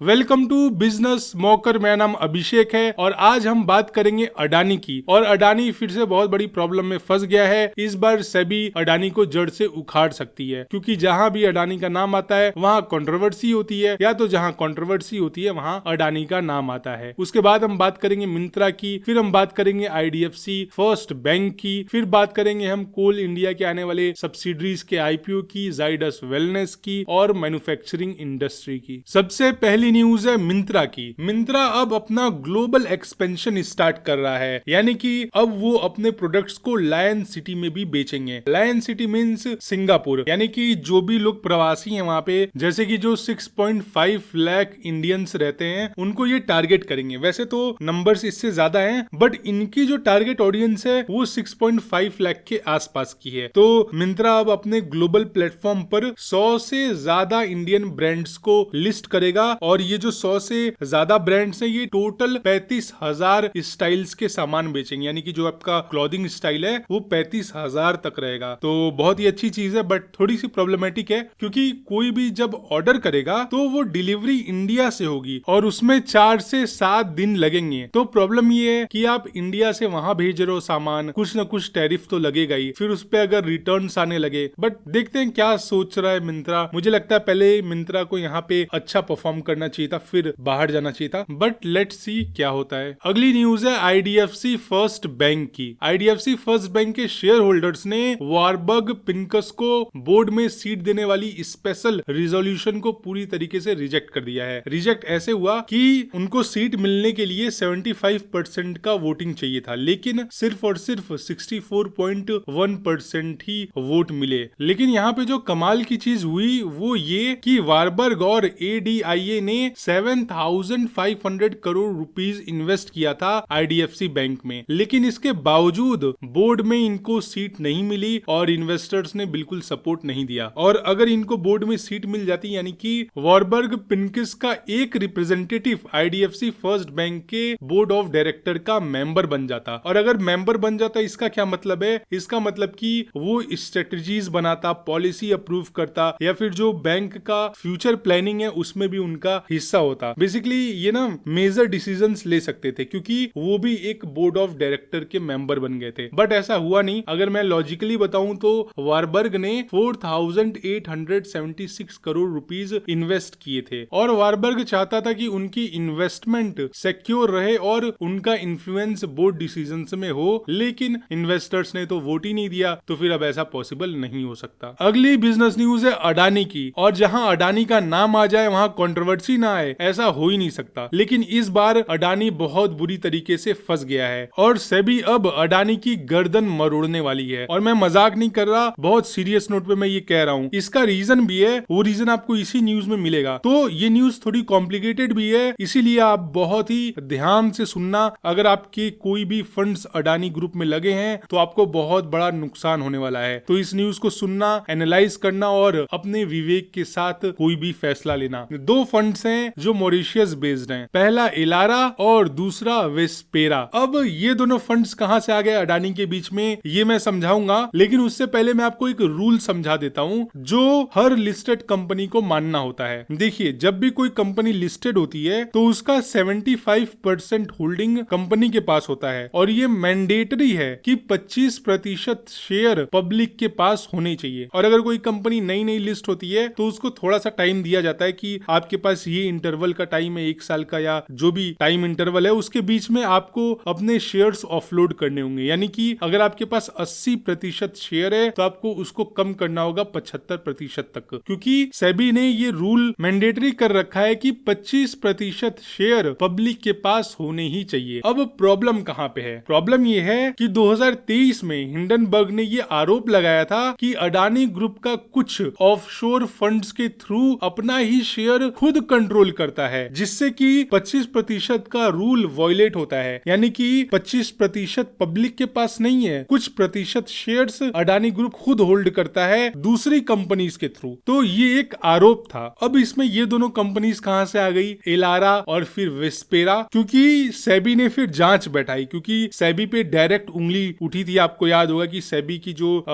Welcome to business smoker. मेरा नाम अभिषेक है और आज हम बात करेंगे अडानी की। और अडानी फिर से बहुत बड़ी प्रॉब्लम में फंस गया है। इस बार सेबी अडानी को जड़ से उखाड़ सकती है, क्योंकि जहां भी अडानी का नाम आता है वहां कंट्रोवर्सी होती है, या तो जहां कंट्रोवर्सी होती है वहां अडानी का नाम आता है। उसके बाद हम बात करेंगे मिंत्रा की, फिर हम बात करेंगे आईडीएफसी फर्स्ट बैंक की, फिर बात करेंगे हम कोल इंडिया के आने वाले सब्सिडरीज के आईपीओ की, जाइडस वेलनेस की और मैन्युफैक्चरिंग इंडस्ट्री की। सबसे पहली न्यूज है मिंत्रा की। मिंत्रा अब अपना ग्लोबल एक्सपेंशन स्टार्ट कर रहा है, यानी कि अब वो अपने प्रोडक्ट्स को लायन सिटी में भी बेचेंगे। लायन सिटी मींस सिंगापुर, यानी कि जो भी लोग प्रवासी हैं वहां पे, जैसे कि जो 6.5 लाख इंडियंस रहते हैं, उनको ये टारगेट करेंगे। वैसे तो नंबर्स इससे ज्यादा हैं, बट इनकी जो टारगेट ऑडियंस है वो 6.5 लाख के आसपास की है। तो मिंत्रा अब अपने ग्लोबल प्लेटफॉर्म पर 100 से ज्यादा इंडियन ब्रांड्स को लिस्ट करेगा। और ये जो 100 से ज्यादा ब्रांड्स हैं, ये टोटल 35,000 स्टाइल्स के सामान बेचेंगे, यानी कि जो आपका क्लॉथिंग स्टाइल है वो 35,000 तक रहेगा। तो बहुत ही अच्छी चीज है, बट थोड़ी सी प्रॉब्लमेटिक है, क्योंकि कोई भी जब ऑर्डर करेगा तो वो डिलीवरी इंडिया से होगी और उसमें 4 से 7 दिन लगेंगे। तो प्रॉब्लम ये है कि आप इंडिया से वहां भेज रहे हो सामान, कुछ ना कुछ टैरिफ तो लगेगा ही, फिर उस पे अगर रिटर्न आने लगे। बट देखते हैं क्या सोच रहा है मिंत्रा। मुझे लगता है पहले मिंत्रा को यहाँ पे अच्छा परफॉर्म करना चाहिए था, फिर बाहर जाना चाहिए था, बट लेट्स सी क्या होता है। अगली न्यूज है आईडीएफसी फर्स्ट बैंक की। आईडीएफसी फर्स्ट बैंक के शेयर होल्डर्स ने वारबर्ग पिंकस को बोर्ड में सीट देने वाली स्पेशल रिजोल्यूशन को पूरी तरीके से रिजेक्ट कर दिया है। रिजेक्ट ऐसे हुआ कि उनको सीट मिलने के लिए 75% का वोटिंग चाहिए था, लेकिन सिर्फ और सिर्फ 64.1% ही वोट मिले। लेकिन यहाँ पे जो कमाल की चीज हुई वो ये कि वारबर्ग और एडीआईए ने 7,500 करोड़ रुपीस इन्वेस्ट किया था आईडीएफसी बैंक में, लेकिन इसके बावजूद बोर्ड में इनको सीट नहीं मिली और इन्वेस्टर्स ने बिल्कुल सपोर्ट नहीं दिया। और अगर इनको बोर्ड में सीट मिल जाती, यानी कि वारबर्ग पिंकिस का एक रिप्रेजेंटेटिव आईडीएफसी फर्स्ट बैंक के बोर्ड ऑफ डायरेक्टर का मेंबर बन जाता। और अगर मेंबर बन जाता, इसका क्या मतलब है? इसका मतलब कि वो स्ट्रेटजीज बनाता, पॉलिसी अप्रूव करता, या फिर जो बैंक का फ्यूचर प्लानिंग है उसमें भी उनका हिस्सा होता। बेसिकली ये ना मेजर डिसीजंस ले सकते थे, क्योंकि वो भी एक बोर्ड ऑफ डायरेक्टर के मेंबर बन गए थे। बट ऐसा हुआ नहीं। अगर मैं लॉजिकली बताऊं तो वारबर्ग ने 4,876 करोड़ रुपीस इन्वेस्ट किए थे, और वारबर्ग चाहता था कि उनकी इन्वेस्टमेंट सिक्योर रहे और उनका इन्फ्लुएंस बोर्ड डिसीजंस में हो, लेकिन इन्वेस्टर्स ने तो वोट ही नहीं दिया। तो फिर अब ऐसा पॉसिबल नहीं हो सकता। अगली बिजनेस न्यूज है अडानी की, और जहां अडानी का नाम आ जाए वहां कंट्रोवर्सी ना आए, ऐसा हो ही नहीं सकता। लेकिन इस बार अडानी बहुत बुरी तरीके से फंस गया है और सेबी अब अडानी की गर्दन मरोड़ने वाली है। और मैं मजाक नहीं कर रहा, बहुत सीरियस नोट पे मैं ये कह रहा हूँ। इसका रीजन भी है, वो रीजन आपको इसी न्यूज में मिलेगा। तो ये न्यूज थोड़ी कॉम्प्लिकेटेड भी है, इसीलिए आप बहुत ही ध्यान से सुनना। अगर आपके कोई भी फंड्स अडानी ग्रुप में लगे हैं तो आपको बहुत बड़ा नुकसान होने वाला है। तो इस न्यूज को सुनना, एनालाइज करना और अपने विवेक के साथ कोई भी फैसला लेना। दो फंड्स हैं जो मॉरिशियस बेस्ड हैं, पहला एलारा और दूसरा वेस्पेरा। अब ये दोनों फंड्स कहां से आ गए अडानी के बीच में, ये मैं समझाऊंगा, लेकिन उससे पहले मैं आपको एक रूल समझा देता हूं जो हर लिस्टेड कंपनी को मानना होता है। देखिए, जब भी कोई कंपनी लिस्टेड होती है तो उसका 75% होल्डिंग कंपनी के पास होता है, और ये मैंडेटरी है कि 25% शेयर पब्लिक के पास होने चाहिए। और अगर कोई कंपनी नई नई लिस्ट होती है तो उसको थोड़ा सा टाइम दिया जाता है कि आपके पास ये इंटरवल का टाइम है, 1 साल का या जो भी टाइम इंटरवल है, उसके बीच में आपको अपने शेयर्स ऑफलोड करने होंगे। यानी कि अगर आपके पास 80% शेयर है तो आपको उसको कम करना होगा 75% तक, क्योंकि सेबी ने ये रूल मैंडेटरी कर रखा है कि 25% शेयर पब्लिक के पास होने ही चाहिए। अब प्रॉब्लम कहां पे है? प्रॉब्लम ये है कि 2023 में हिंडनबर्ग ने ये आरोप लगाया था कि अडानी ग्रुप का कुछ ऑफशोर फंड्स के थ्रू अपना ही शेयर खुद कंट्रोल करता है, जिससे कि 25% का रूल वॉयलेट होता है। यानी कि 25% पब्लिक के पास नहीं है, कुछ प्रतिशत शेयर्स अडानी ग्रुप खुद होल्ड करता है दूसरी कंपनीज के थ्रू। तो ये एक आरोप था। अब इसमें ये दोनों कंपनीज कहां से आ गई, एलारा और फिर वेस्पेरा? क्योंकि सेबी ने फिर जांच बैठाई, क्योंकि सेबी पे डायरेक्ट उंगली उठी थी। आपको याद होगा कि सेबी की जो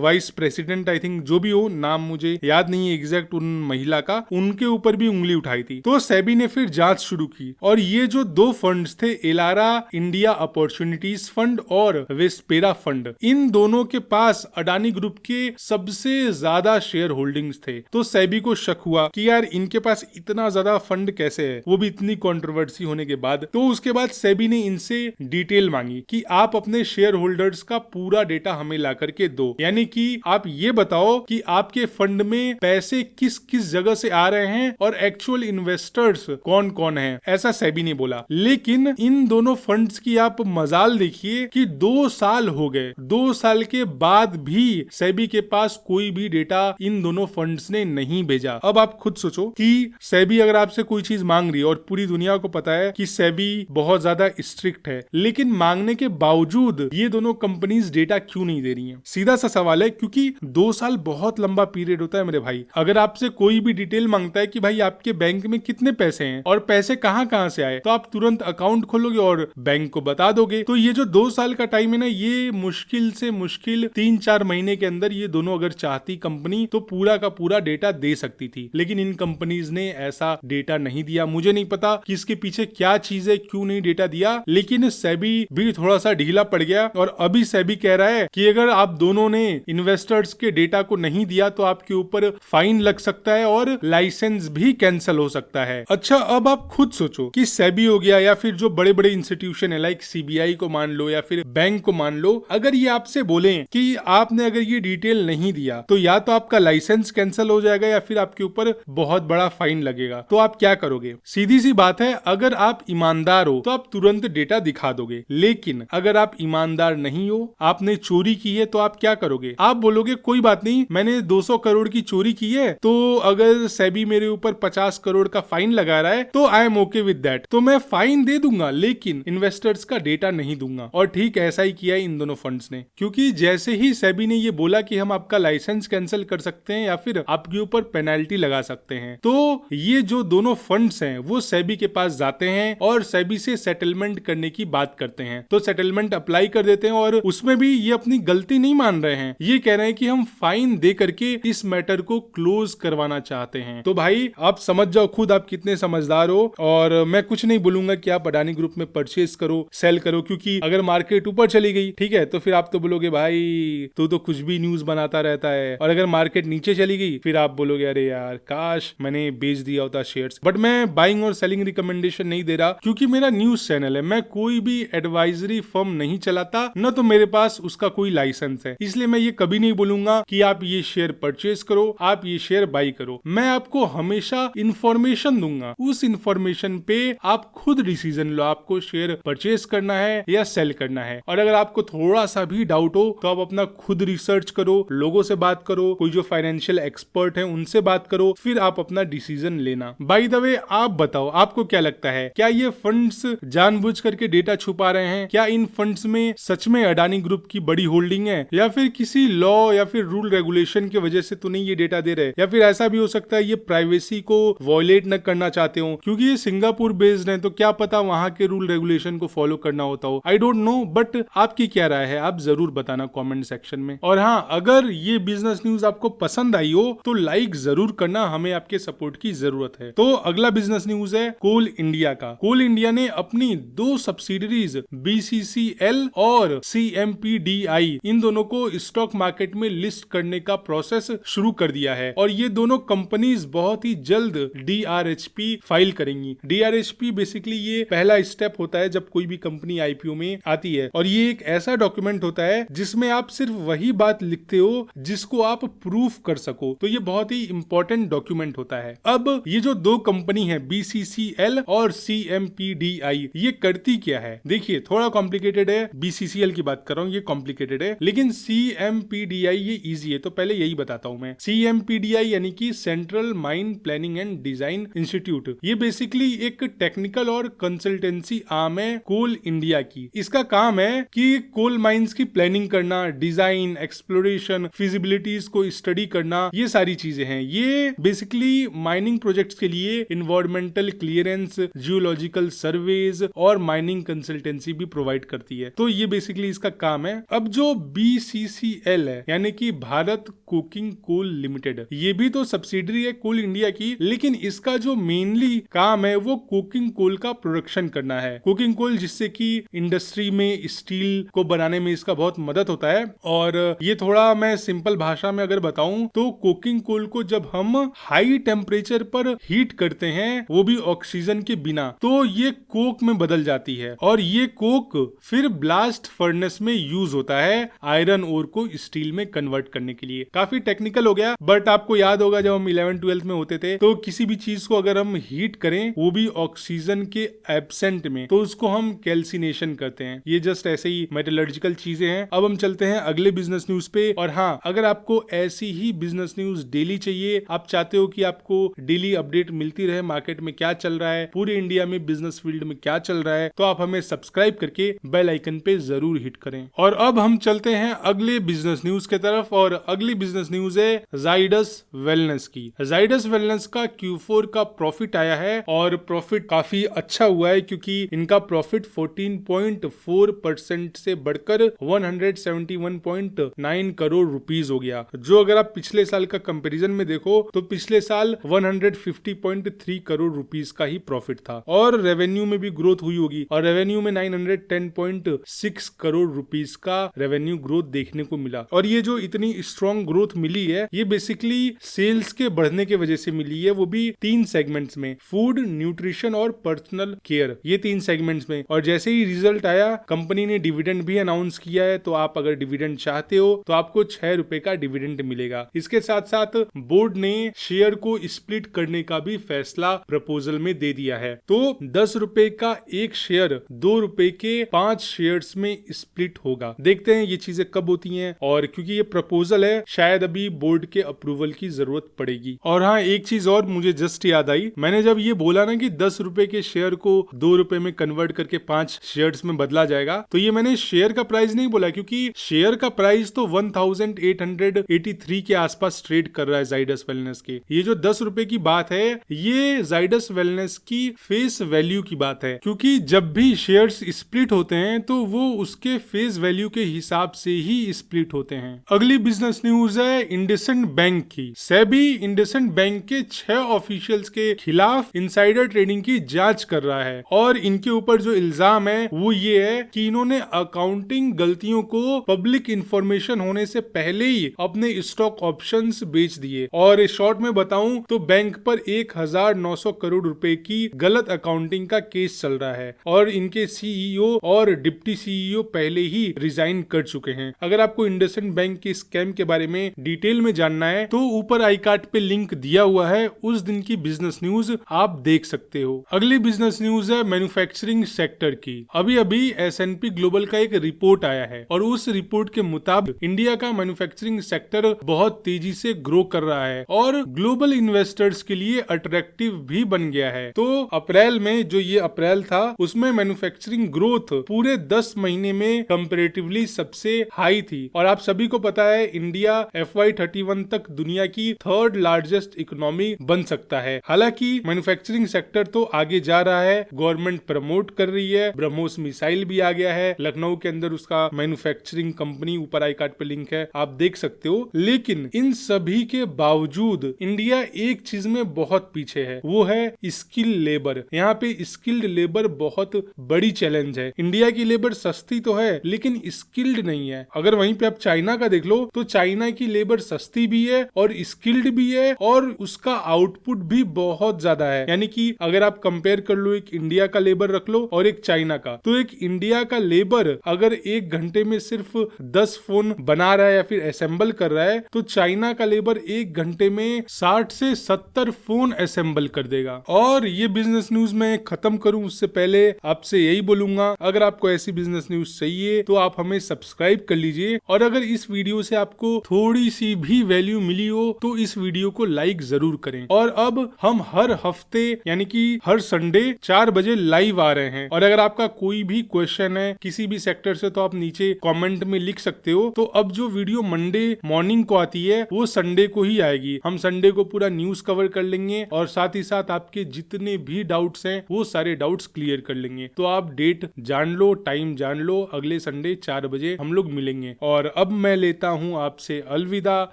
वाइस प्रेसिडेंट, आई थिंक जो भी हो, नाम मुझे याद नहीं है एग्जैक्ट उन महिला का, उनके ऊपर भी उंगली उठाई उठाई थी। तो सेबी ने फिर जांच शुरू की और ये जो दो फंड्स थे, एलारा इंडिया अपॉर्चुनिटीज फंड और वेस्पेरा फंड, इन दोनों के पास अडानी ग्रुप के सबसे ज्यादा शेयर होल्डिंग्स थे। तो सेबी को शक हुआ कि यार इनके पास इतना ज्यादा फंड कैसे है, वो भी इतनी कंट्रोवर्सी होने के बाद। तो उसके बाद सेबी ने इनसे डिटेल मांगी कि आप अपने शेयर होल्डर्स का पूरा डेटा हमें ला करके दो, यानी कि आप ये बताओ कि आपके फंड में पैसे किस किस जगह से आ रहे हैं और एक्चुअल इन्वेस्टर्स कौन कौन है, ऐसा सेबी ने बोला। लेकिन इन दोनों फंड्स की आप मजाल देखिए कि 2 साल हो गए, 2 साल के बाद भी सेबी के पास कोई भी डेटा इन दोनों फंड्स ने नहीं भेजा। अब आप खुद सोचो कि सेबी अगर आपसे कोई चीज मांग रही है और पूरी दुनिया को पता है कि सेबी बहुत ज्यादा स्ट्रिक्ट है, लेकिन मांगने के बावजूद ये दोनों कंपनीज डेटा क्यों नहीं दे रही हैं? सीधा सा सवाल है, क्योंकि 2 साल बहुत लंबा पीरियड होता है मेरे भाई। अगर आपसे कोई भी डिटेल मांगता है कि भाई आपके बैंक में कितने पैसे हैं और पैसे कहां कहां से आए, तो आप तुरंत अकाउंट खोलोगे और बैंक को बता दोगे। तो ये जो 2 साल का टाइम है ना, ये मुश्किल से मुश्किल 3-4 महीने के अंदर ये दोनों अगर चाहती कंपनी तो पूरा का पूरा डेटा दे सकती थी, लेकिन इन कंपनीज ने ऐसा डेटा नहीं दिया। मुझे नहीं पता कि इसके पीछे क्या चीज है, क्यों नहीं डेटा दिया, लेकिन सेबी भी थोड़ा सा ढीला पड़ गया और अभी सेबी कह रहा है कि अगर आप दोनों ने इन्वेस्टर्स के डेटा को नहीं दिया तो आपके ऊपर फाइन लग सकता है और लाइसेंस भी कैंसिल हो सकता है। अच्छा, अब आप खुद सोचो कि सेबी हो गया या फिर जो बड़े बड़े इंस्टीट्यूशन है लाइक सीबीआई को मान लो या फिर बैंक को मान लो, अगर ये आपसे बोले कि आपने अगर ये डिटेल नहीं दिया तो या तो आपका लाइसेंस कैंसिल हो जाएगा या फिर आपके ऊपर बहुत बड़ा फाइन लगेगा, तो आप क्या करोगे? सीधी सी बात है, अगर आप ईमानदार हो तो आप तुरंत डेटा दिखा दोगे, लेकिन अगर आप ईमानदार नहीं हो, आपने चोरी की है, तो आप क्या करोगे? आप बोलोगे कोई बात नहीं, मैंने 200 करोड़ की चोरी की है, तो अगर सेबी मेरे ऊपर 50 करोड़ का फाइन लगा रहा है तो I am okay with that, तो मैं फाइन दे दूंगा लेकिन इन्वेस्टर्स का डेटा नहीं दूंगा। और ठीक ऐसा ही किया इन दोनों फंड्स ने, क्योंकि जैसे ही सेबी ने ये बोला कि हम आपका लाइसेंस कैंसिल कर सकते हैं या फिर आपके ऊपर पेनल्टी लगा सकते हैं, तो ये जो दोनों फंड्स हैं वो सेबी के पास जाते हैं और सेबी से सेटलमेंट करने की बात करते हैं। तो सेटलमेंट अप्लाई कर देते हैं और उसमें भी ये अपनी गलती नहीं मान रहे हैं, ये कह रहे हैं कि हम फाइन दे करके इस मैटर को क्लोज करवाना चाहते हैं। तो भाई आप समझ जाओ खुद आप कितने समझदार हो, और मैं कुछ नहीं बोलूंगा कि आप अडानी ग्रुप में परचेज करो, सेल करो, क्योंकि अगर मार्केट ऊपर चली गई, ठीक है, तो फिर आप तो बोलोगे भाई तू तो कुछ भी न्यूज बनाता रहता है, और अगर मार्केट नीचे चली गई फिर आप बोलोगे अरे यार काश मैंने बेच दिया होता शेयर्स। बट मैं बाइंग और सेलिंग रिकमेंडेशन नहीं दे रहा, क्योंकि मेरा न्यूज चैनल है, मैं कोई भी एडवाइजरी फर्म नहीं चलाता, न तो मेरे पास उसका कोई लाइसेंस है, इसलिए मैं ये कभी नहीं बोलूंगा कि आप ये शेयर परचेज करो, आप ये शेयर बाई करो। मैं आपको हमेशा इंफॉर्मेशन दूंगा, उस इंफॉर्मेशन पे आप खुद डिसीजन लो, आपको शेयर परचेज करना है या सेल करना है। और अगर आपको थोड़ा सा भी डाउट हो तो आप अपना खुद रिसर्च करो, लोगों से बात करो, कोई जो फाइनेंशियल एक्सपर्ट है उनसे बात करो, फिर आप अपना डिसीजन लेना। बाय द वे आप बताओ आपको क्या लगता है, क्या ये फंड्स जानबूझ करके डेटा छुपा रहे हैं? क्या इन फंड्स में सच में अडानी ग्रुप की बड़ी होल्डिंग है, या फिर किसी लॉ या फिर रूल रेगुलेशन की वजह से तो नहीं ये डेटा दे रहे, या फिर ऐसा भी हो सकता है ये प्राइवेसी को वॉयलेट न करना चाहते हो, क्योंकि ये सिंगापुर बेस्ड है तो क्या पता वहां के रूल रेगुलेशन को फॉलो करना होता हो, आई डोंट नो। बट आपकी क्या राय है आप जरूर बताना कमेंट सेक्शन में। और हाँ, अगर ये बिजनेस न्यूज आपको पसंद आई हो तो लाइक जरूर करना, हमें आपके सपोर्ट की जरूरत है। तो अगला बिजनेस न्यूज है कोल इंडिया का। कोल इंडिया ने अपनी 2 सब्सिडरीज BCCL और CMPDI इन दोनों को स्टॉक मार्केट में लिस्ट करने का प्रोसेस शुरू कर दिया है, और ये दोनों कंपनीज बहुत ही जल्द DRHP फाइल करेंगी। DRHP बेसिकली ये पहला स्टेप होता है जब कोई भी कंपनी IPO में आती है, और ये एक ऐसा डॉक्यूमेंट होता है जिसमें आप सिर्फ वही बात लिखते हो जिसको आप प्रूफ कर सको, तो ये बहुत ही इंपॉर्टेंट डॉक्यूमेंट होता है। अब ये जो 2 कंपनी है BCCL और CMPDI, ये करती क्या है? देखिए थोड़ा कॉम्प्लिकेटेड है, BCCL की बात कर रहा हूँ ये कॉम्प्लिकेटेड है, लेकिन CMPDI ये इजी है, तो पहले यही बताता हूँ मैं। CMPDI यानी कि central mine planning and design institute, ये बेसिकली एक टेक्निकल और कंसल्टेंसी आर्म है कोल इंडिया की। इसका काम है कि कोल माइंस की प्लानिंग करना, डिजाइन, एक्सप्लोरेशन, फिजिबिलिटीज को स्टडी करना, ये सारी चीजें हैं। ये बेसिकली माइनिंग प्रोजेक्ट्स के लिए एनवायरमेंटल क्लियरेंस, जियोलॉजिकल सर्वेज और माइनिंग कंसल्टेंसी भी प्रोवाइड करती है, तो ये बेसिकली इसका काम है। अब जो BCCL है यानी कि भारत कोकिंग कोल लिमिटेड, ये भी तो सब्सिडरी है कोल इंडिया की, लेकिन इसका जो मेनली काम है वो कोकिंग कोल का प्रोडक्शन करना है। कोकिंग कोल जिससे कि इंडस्ट्री में स्टील को बनाने में इसका बहुत मदद होता है। और ये थोड़ा मैं सिंपल भाषा में अगर बताऊं तो कोकिंग कोल को जब हम हाई टेम्परेचर पर हीट करते हैं, वो भी ऑक्सीजन के बिना, तो ये कोक में बदल जाती है और ये कोक फिर ब्लास्ट फर्नेस में यूज होता है आयरन ओर को स्टील में कन्वर्ट करने के लिए। काफी टेक्निकल हो गया, बट आपको याद होगा जब हम 11th-12th में होते थे तो किसी भी चीज को अगर हम हीट करें वो भी ऑक्सीजन के एब्सेंट में, तो उसको हम कैल्सिनेशन करते हैं। ये जस्ट ऐसे ही मेटलर्जिकल चीजें हैं। अब हम चलते हैं अगले बिजनेस न्यूज पे। और हाँ, अगर आपको ऐसी ही बिजनेस न्यूज डेली चाहिए, आप चाहते हो कि आपको डेली अपडेट मिलती रहे मार्केट में क्या चल रहा है, पूरे इंडिया में बिजनेस फील्ड में क्या चल रहा है, तो आप हमें सब्सक्राइब करके बेल आइकन पे जरूर हिट करें। और अब हम चलते हैं अगले बिजनेस न्यूज के तरफ और अगली बिजनेस न्यूज है जाइडस वेलनेस की। जाइडस वेलनेस का Q4 का प्रॉफिट आया है और प्रॉफिट काफी अच्छा हुआ है क्योंकि इनका प्रॉफिट 14.4% से बढ़कर 171.9 करोड़ रुपीस हो गया, जो अगर आप पिछले साल का कंपैरिजन में देखो तो पिछले साल 150.3 करोड़ रुपीस का ही प्रॉफिट था। और रेवेन्यू में भी ग्रोथ हुई होगी और रेवेन्यू में 910.6 करोड़ रुपीस का रेवेन्यू ग्रोथ देखने को मिला। और ये जो इतनी स्ट्रॉन्ग ग्रोथ मिली है ये बेसिकली सेल्स के बढ़ने के वजह से मिली है, वो भी 3 सेगमेंट्स में, फूड, न्यूट्रिशन और पर्सनल केयर, ये 3 सेगमेंट्स में। और जैसे ही रिजल्ट आया कंपनी ने डिविडेंड भी अनाउंस किया है, तो आप अगर डिविडेंड चाहते हो तो आपको 6 रुपए का डिविडेंड मिलेगा। इसके साथ साथ बोर्ड ने शेयर को स्प्लिट करने का भी फैसला प्रपोजल में दे दिया है, तो 10 रुपए का एक शेयर 2 रुपए के 5 शेयर्स में स्प्लिट होगा। देखते हैं ये चीजें कब होती हैं, और क्योंकि ये प्रपोजल है शायद अभी बोर्ड के अप्रूवल की जरूरत पड़ेगी। और हाँ, एक चीज और मुझे जस्ट याद आई, मैंने जब ये बोला ना कि 10 रुपए के शेयर को 2 रुपए में कन्वर्ट करके 5 शेयर्स में बदला जाएगा, तो ये मैंने शेयर का प्राइस नहीं बोला, क्योंकि शेयर का प्राइस तो 1883 के आसपास ट्रेड कर रहा है जाइडस वेलनेस के। ये जो 10 रुपए की बात है ये जाइडस वेलनेस की फेस वैल्यू की बात है, क्योंकि जब भी शेयर्स स्प्लिट होते हैं तो वो उसके फेस वैल्यू के हिसाब से ही स्प्लिट होते हैं। अगली बिजनेस न्यूज है इंडसइंड बैंक की। सेबी इंडसइंड बैंक के 6 ऑफिशियल्स के खिलाफ इनसाइडर ट्रेडिंग की जांच कर रहा है और इनके ऊपर जो इल्जाम है वो ये है कि इन्होंने अकाउंटिंग गलतियों को पब्लिक इंफॉर्मेशन होने से पहले ही अपने स्टॉक ऑप्शंस बेच दिए। और शॉर्ट में बताऊं तो बैंक पर 1900 करोड़ रुपए की गलत अकाउंटिंग का केस चल रहा है और इनके सीईओ और डिप्टी सीईओ पहले ही रिजाइन कर चुके हैं। अगर आपको इंडसइंड बैंक के स्कैम के बारे में डिटेल में जानना है तो ऊपर आई कार्ड पे लिंक दिया हुआ है, उस दिन की बिजनेस न्यूज आप देख सकते हो। अगली बिजनेस न्यूज है मैन्युफैक्चरिंग सेक्टर की। अभी अभी S&P ग्लोबल का एक रिपोर्ट आया है और उस रिपोर्ट के मुताबिक इंडिया का मैन्युफैक्चरिंग सेक्टर बहुत तेजी से ग्रो कर रहा है और ग्लोबल इन्वेस्टर्स के लिए अट्रैक्टिव भी बन गया है। तो अप्रैल में, जो ये अप्रैल था, उसमें मैन्युफैक्चरिंग ग्रोथ पूरे 10 महीने में कंपैरेटिवली सबसे हाई थी। और आप सभी को पता है इंडिया FY31 तक दुनिया की 3rd लार्जेस्ट इकोनॉमी बन सकता है। हालांकि मैन्युफैक्चरिंग सेक्टर तो आगे जा रहा है, गवर्नमेंट प्रमोट कर रही है, ब्रह्मोस मिसाइल भी आ गया है, लखनऊ के अंदर उसका मैन्युफैक्चरिंग कंपनी, ऊपर आई कार्ड पे लिंक है, आप देख सकते हो। लेकिन इन सभी के बावजूद इंडिया एक चीज में बहुत पीछे है, वो है स्किल लेबर। यहाँ पे स्किल्ड लेबर बहुत बड़ी चैलेंज है। इंडिया की लेबर सस्ती तो है लेकिन स्किल्ड नहीं है। अगर वहीं पे आप चाइना का देख लो तो चाइना की लेबर सस्ती भी है और स्किल्ड भी है और उसका आउटपुट भी बहुत ज्यादा है। यानी कि अगर आप कंपेयर कर लो, एक इंडिया का लेबर रख लो और एक चाइना का, तो एक इंडिया का लेबर अगर 1 घंटे में सिर्फ 10 फोन बना रहा है या फिर असेंबल कर रहा है, तो चाइना का लेबर 1 घंटे में 60 से 70 फोन असेंबल कर देगा। और ये बिजनेस न्यूज मैं खत्म करूं उससे पहले आपसे यही बोलूंगा, अगर आपको ऐसी बिजनेस न्यूज चाहिए तो आप हमें सब्सक्राइब कर लीजिए, और अगर इस वीडियो से आपको थोड़ी सी भी वैल्यू मिली हो तो इस वीडियो को लाइक जरूर करें। और अब हम हर हफ्ते यानी कि हर संडे 4 बजे लाइव आ रहे हैं, और अगर आपका कोई भी क्वेश्चन है किसी भी सेक्टर से तो आप नीचे कमेंट में लिख सकते हो। तो अब जो वीडियो मंडे मॉर्निंग को आती है वो संडे को ही आएगी। हम संडे को पूरा न्यूज कवर कर लेंगे और साथ ही साथ आपके जितने भी डाउट्स हैं वो सारे डाउट्स क्लियर कर लेंगे। तो आप डेट जान लो, टाइम जान लो, अगले संडे 4 बजे हम लोग मिलेंगे। और अब मैं लेता हूँ आपसे अलविदा,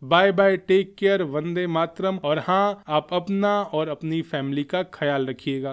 bye bye, take care, Vande Mataram. और हाँ, आप अपना अपना और अपनी फैमिली का ख्याल रखिएगा।